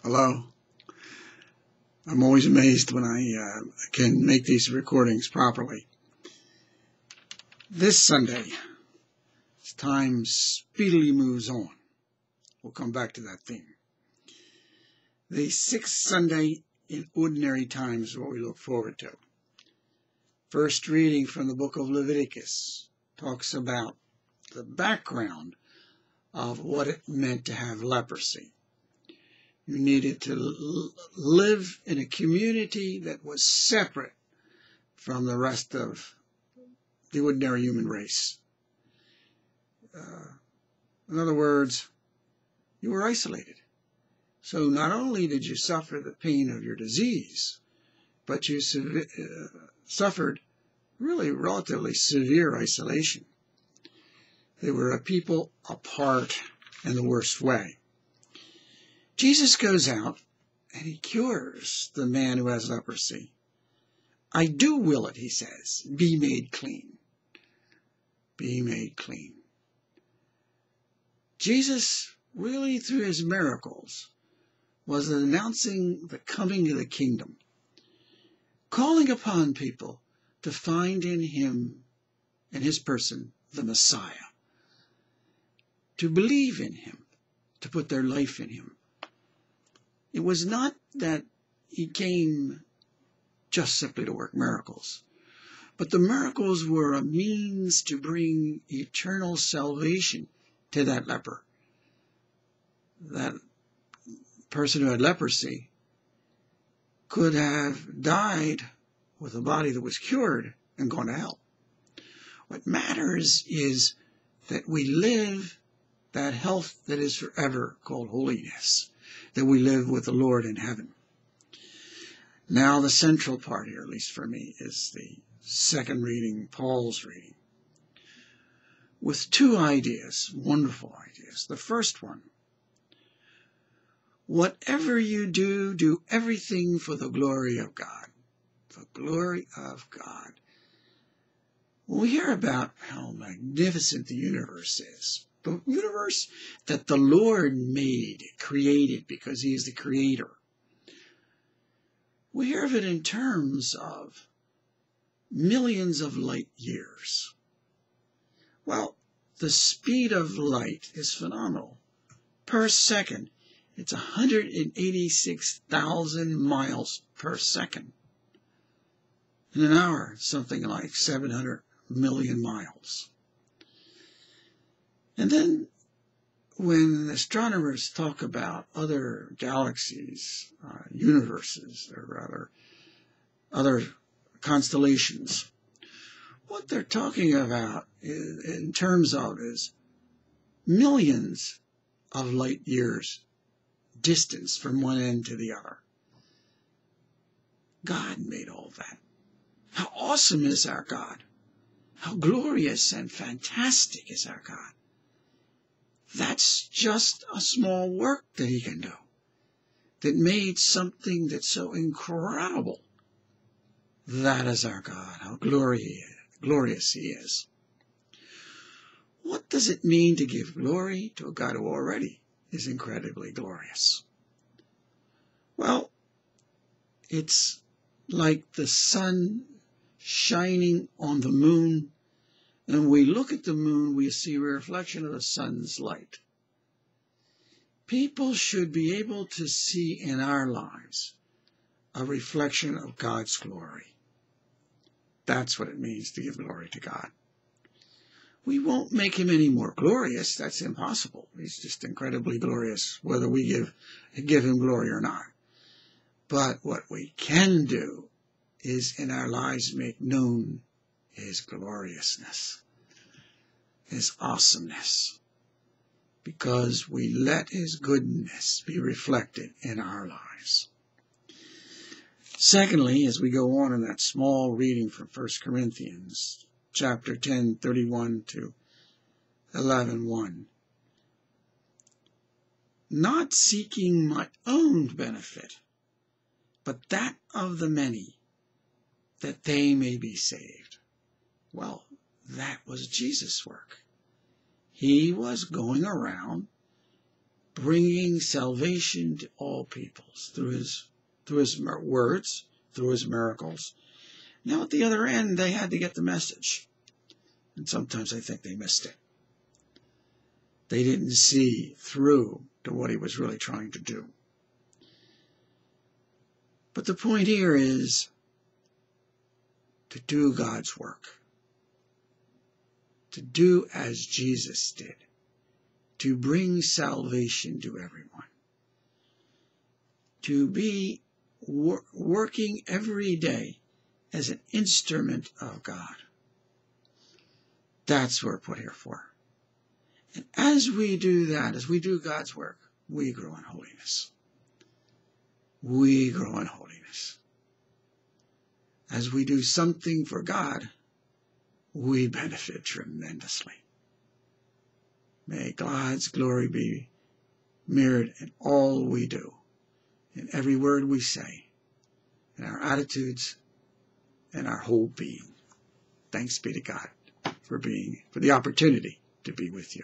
Hello. I'm always amazed when I can make these recordings properly. This Sunday, as time speedily moves on, we'll come back to that theme. The sixth Sunday in ordinary times is what we look forward to. First reading from the book of Leviticus talks about the background of what it meant to have leprosy. You needed to live in a community that was separate from the rest of the ordinary human race. In other words, you were isolated. So not only did you suffer the pain of your disease, but you suffered really relatively severe isolation. They were a people apart in the worst way. Jesus goes out and he cures the man who has leprosy. I do will it, he says, be made clean. Be made clean. Jesus, really through his miracles, was announcing the coming of the kingdom, calling upon people to find in him, in his person, the Messiah, to believe in him, to put their life in him. It was not that he came just simply to work miracles, but the miracles were a means to bring eternal salvation to that leper. That person who had leprosy could have died with a body that was cured and gone to hell. What matters is that we live that health that is forever called holiness, that we live with the Lord in heaven. Now the central part here, at least for me, is the second reading, Paul's reading, with two ideas, wonderful ideas. The first one, whatever you do, do everything for the glory of God. The glory of God. When we hear about how magnificent the universe is, the universe that the Lord made, created, because he is the creator, we hear of it in terms of millions of light years. Well, the speed of light is phenomenal. Per second, it's 186,000 miles per second. In an hour, something like 700 million miles. And then when astronomers talk about other galaxies, universes, or rather other constellations, what they're talking about in terms of is millions of light years distance from one end to the other. God made all that. How awesome is our God? How glorious and fantastic is our God? That's just a small work that he can do, that made something that's so incredible. That is our God, how glorious he is. What does it mean to give glory to a God who already is incredibly glorious? Well, it's like the sun shining on the moon. And when we look at the moon, we see a reflection of the sun's light. People should be able to see in our lives a reflection of God's glory. That's what it means to give glory to God. We won't make him any more glorious. That's impossible. He's just incredibly glorious, whether we give him glory or not. But what we can do is in our lives make known his gloriousness, his awesomeness, because we let his goodness be reflected in our lives. Secondly, as we go on in that small reading from 1 Corinthians, chapter 10, 31 to 11:1, not seeking my own benefit, but that of the many, that they may be saved. Well, that was Jesus' work. He was going around bringing salvation to all peoples through his words, through his miracles. Now at the other end, they had to get the message. And sometimes I think they missed it. They didn't see through to what he was really trying to do. But the point here is to do God's work. To do as Jesus did. To bring salvation to everyone. To be working every day as an instrument of God. That's what we're put here for. And as we do that, as we do God's work, we grow in holiness. We grow in holiness. As we do something for God, we benefit tremendously. May God's glory be mirrored in all we do, in every word we say, in our attitudes, and our whole being. Thanks be to God for the opportunity to be with you.